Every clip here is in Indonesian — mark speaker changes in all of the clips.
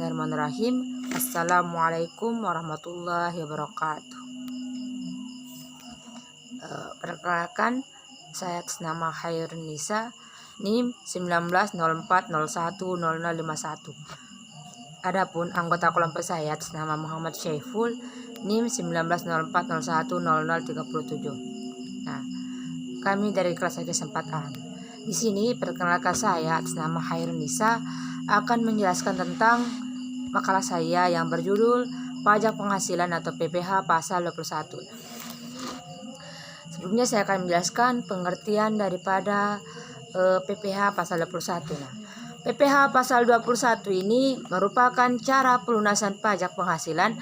Speaker 1: Bismillahirrahmanirrahim. Assalamualaikum warahmatullahi wabarakatuh. Perkenalkan, saya atas nama Khairun Nisa, NIM 1904010051. Adapun anggota kelompok saya atas nama Muhammad Syaiful, NIM 1904010037. Nah, kami dari kelas AG 4A. Di sini perkenalkan saya atas nama Khairun Nisa akan menjelaskan tentang makalah saya yang berjudul Pajak Penghasilan atau PPh pasal 21. Sebelumnya saya akan menjelaskan pengertian daripada PPh pasal 21. Nah, PPh pasal 21 ini merupakan cara pelunasan pajak penghasilan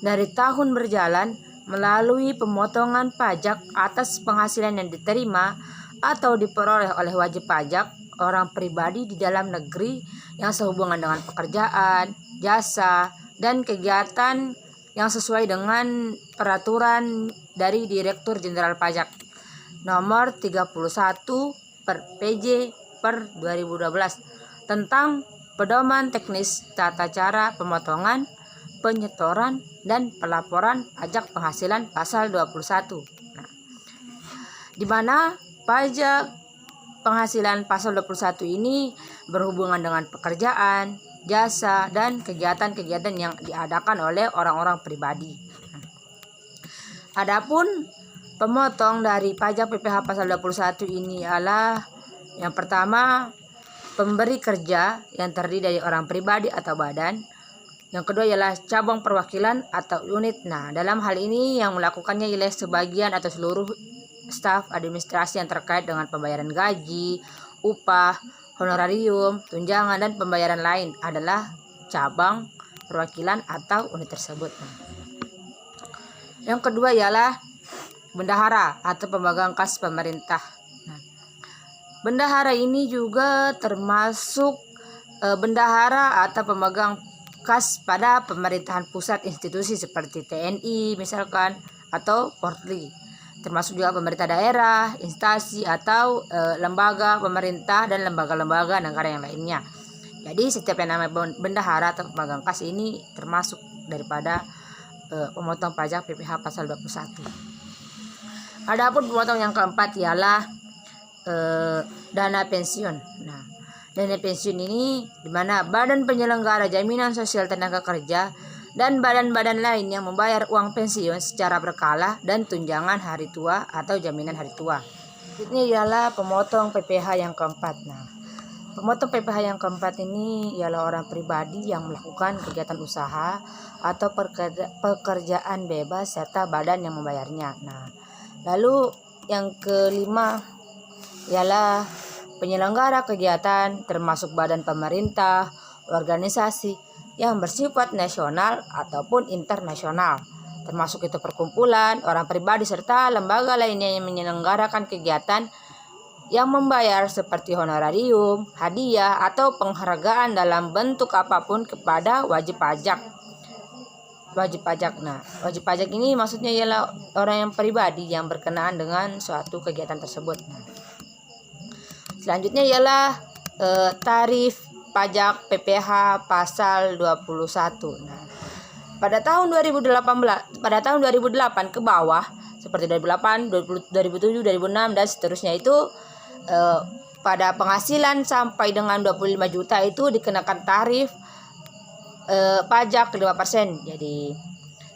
Speaker 1: dari tahun berjalan melalui pemotongan pajak atas penghasilan yang diterima atau diperoleh oleh wajib pajak orang pribadi di dalam negeri yang sehubungan dengan pekerjaan, jasa, dan kegiatan yang sesuai dengan peraturan dari Direktur Jenderal Pajak nomor 31 per PJ per 2012 tentang pedoman teknis tata cara pemotongan, penyetoran, dan pelaporan pajak penghasilan pasal 21. Nah, di mana pajak penghasilan pasal 21 ini berhubungan dengan pekerjaan, jasa, dan kegiatan-kegiatan yang diadakan oleh orang-orang pribadi. Adapun pemotong dari pajak PPh pasal 21 ini adalah yang pertama, pemberi kerja yang terdiri dari orang pribadi atau badan. Yang kedua ialah cabang perwakilan atau unit. Nah, dalam hal ini yang melakukannya ialah sebagian atau seluruh staf administrasi yang terkait dengan pembayaran gaji, upah, honorarium, tunjangan, dan pembayaran lain adalah cabang, perwakilan, atau unit tersebut. Yang kedua ialah bendahara atau pemegang kas pemerintah. Nah, bendahara ini juga termasuk bendahara atau pemegang kas pada pemerintahan pusat institusi seperti TNI misalkan atau Polri, termasuk juga pemerintah daerah, instansi atau lembaga pemerintah dan lembaga-lembaga negara yang lainnya. Jadi setiap yang namanya bendahara atau pemegang kas ini termasuk daripada pemotong pajak PPh pasal 21. Adapun pemotong yang keempat ialah dana pensiun. Nah, dana pensiun ini di mana Badan Penyelenggara Jaminan Sosial Tenaga Kerja dan badan-badan lain yang membayar uang pensiun secara berkala dan tunjangan hari tua atau jaminan hari tua. Ini ialah pemotong PPh yang keempat. Nah, pemotong PPh yang keempat ini ialah orang pribadi yang melakukan kegiatan usaha atau pekerjaan bebas serta badan yang membayarnya. Nah, lalu yang kelima ialah penyelenggara kegiatan termasuk badan pemerintah, organisasi yang bersifat nasional ataupun internasional, termasuk itu perkumpulan, orang pribadi, serta lembaga lainnya yang menyelenggarakan kegiatan yang membayar seperti honorarium, hadiah, atau penghargaan dalam bentuk apapun kepada wajib pajak. Wajib pajak. Nah, wajib pajak ini maksudnya ialah orang yang pribadi yang berkenaan dengan suatu kegiatan tersebut. Nah, selanjutnya ialah tarif pajak PPh pasal 21. Nah, pada tahun 2008 ke bawah seperti 2008, 2007, 2006 dan seterusnya itu pada penghasilan sampai dengan 25 juta itu dikenakan tarif pajak 5%. Jadi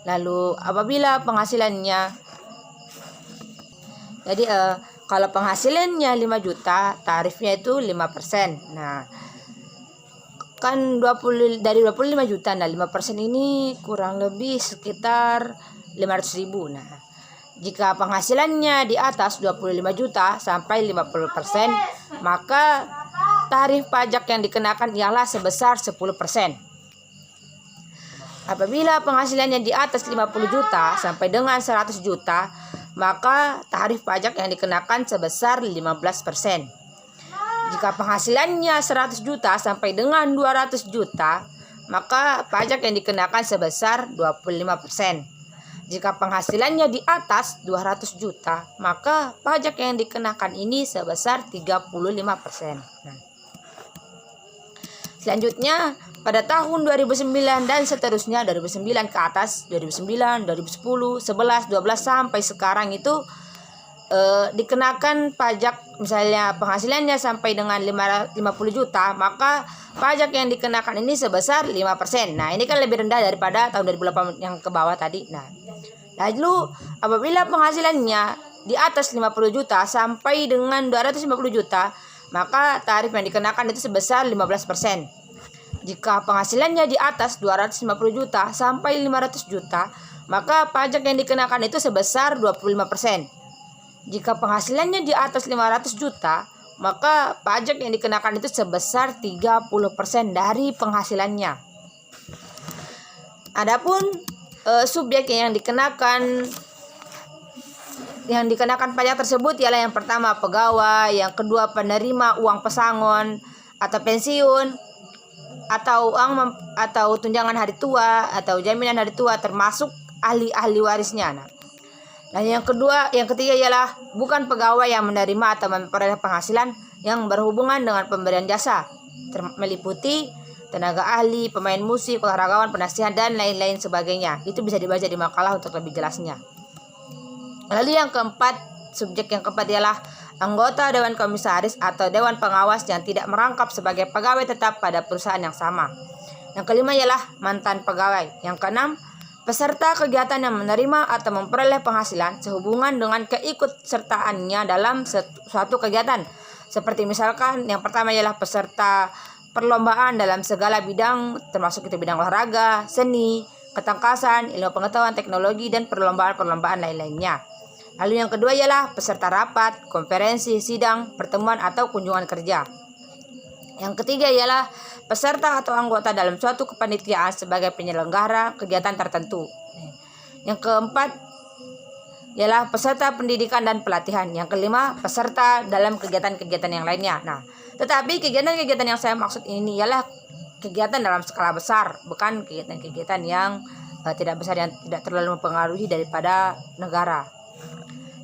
Speaker 1: lalu apabila penghasilannya kalau penghasilannya 5 juta, tarifnya itu 5%. Nah, kan dari 25 juta, nah 5% ini kurang lebih sekitar 500.000. Nah, jika penghasilannya di atas 25 juta sampai 50%, maka tarif pajak yang dikenakan ialah sebesar 10%. Apabila penghasilannya di atas 50 juta sampai dengan 100 juta, maka tarif pajak yang dikenakan sebesar 15%. Jika penghasilannya 100 juta sampai dengan 200 juta, maka pajak yang dikenakan sebesar 25%. Jika penghasilannya di atas 200 juta, maka pajak yang dikenakan ini sebesar 35%. Nah, selanjutnya pada tahun 2009 dan seterusnya, 2009 ke atas, 2009, 2010, 11, 12 sampai sekarang itu dikenakan pajak. Misalnya penghasilannya sampai dengan 50 juta, maka pajak yang dikenakan ini sebesar 5%. Nah, ini kan lebih rendah daripada tahun 2008 yang ke bawah tadi. Nah, lalu apabila penghasilannya di atas 50 juta sampai dengan 250 juta, maka tarif yang dikenakan itu sebesar 15%. Jika penghasilannya di atas 250 juta sampai 500 juta, maka pajak yang dikenakan itu sebesar 25%. Jika penghasilannya di atas 500 juta, maka pajak yang dikenakan itu sebesar 30% dari penghasilannya. Adapun subjek yang dikenakan pajak tersebut ialah yang pertama pegawai, yang kedua penerima uang pesangon atau pensiun, atau uang atau tunjangan hari tua atau jaminan hari tua, termasuk ahli warisnya. Nah, yang ketiga ialah bukan pegawai yang menerima atau memperoleh penghasilan yang berhubungan dengan pemberian jasa, meliputi tenaga ahli, pemain musik, olahragawan, penasihat, dan lain-lain sebagainya. Itu bisa dibaca di makalah untuk lebih jelasnya. Lalu yang keempat, subjek yang keempat ialah anggota Dewan Komisaris atau Dewan Pengawas yang tidak merangkap sebagai pegawai tetap pada perusahaan yang sama. Yang kelima ialah mantan pegawai. Yang keenam, peserta kegiatan yang menerima atau memperoleh penghasilan sehubungan dengan keikutsertaannya dalam suatu kegiatan. Seperti misalkan yang pertama ialah peserta perlombaan dalam segala bidang, termasuk itu bidang olahraga, seni, ketangkasan, ilmu pengetahuan, teknologi, dan perlombaan-perlombaan lain-lainnya. Lalu yang kedua ialah peserta rapat, konferensi, sidang, pertemuan, atau kunjungan kerja. Yang ketiga ialah peserta atau anggota dalam suatu kepanitiaan sebagai penyelenggara kegiatan tertentu. Yang keempat ialah peserta pendidikan dan pelatihan. Yang kelima, peserta dalam kegiatan-kegiatan yang lainnya. Nah, tetapi kegiatan-kegiatan yang saya maksud ini ialah kegiatan dalam skala besar, bukan kegiatan-kegiatan yang tidak besar, yang tidak terlalu mempengaruhi daripada negara.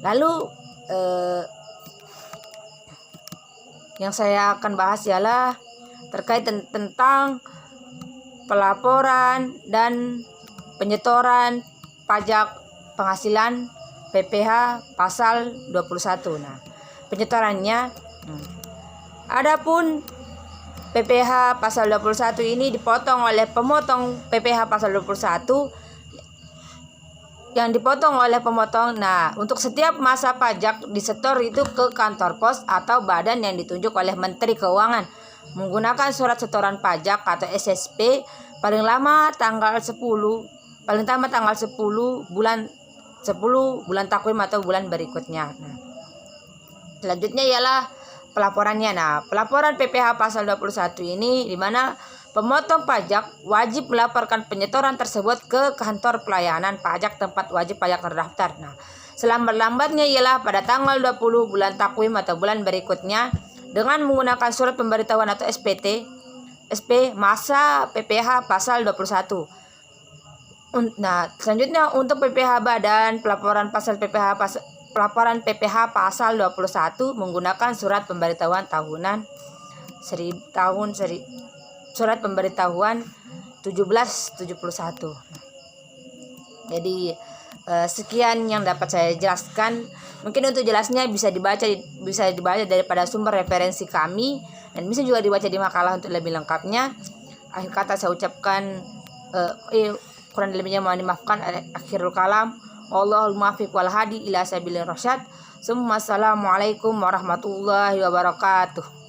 Speaker 1: Lalu yang saya akan bahas ialah terkait tentang pelaporan dan penyetoran pajak penghasilan PPh pasal 21. Nah, penyetorannya adapun PPh pasal 21 ini dipotong oleh pemotong PPh pasal 21 yang dipotong oleh pemotong. Nah, untuk setiap masa pajak disetor itu ke kantor pos atau badan yang ditunjuk oleh Menteri Keuangan menggunakan surat setoran pajak atau SSP paling lama tanggal 10 bulan takwim atau bulan berikutnya. Nah, selanjutnya ialah pelaporannya. Nah, pelaporan PPh pasal 21 ini di mana pemotong pajak wajib melaporkan penyetoran tersebut ke kantor pelayanan pajak tempat wajib pajak terdaftar. Nah, selambat-lambatnya ialah pada tanggal 20 bulan takwim atau bulan berikutnya dengan menggunakan surat pemberitahuan atau SP masa PPh pasal 21. Nah, selanjutnya untuk PPh badan pelaporan PPh pasal 21 menggunakan surat pemberitahuan tahunan surat pemberitahuan 1771. Jadi sekian yang dapat saya jelaskan. Mungkin untuk jelasnya bisa dibaca daripada sumber referensi kami, dan bisa juga dibaca di makalah untuk lebih lengkapnya. Akhir kata saya ucapkan kurang lebihnya mohon dimaafkan. Akhirul kalam, Allahul muwaffiq wal hadi ila sabilir rasyad. Assalamualaikum warahmatullahi wabarakatuh.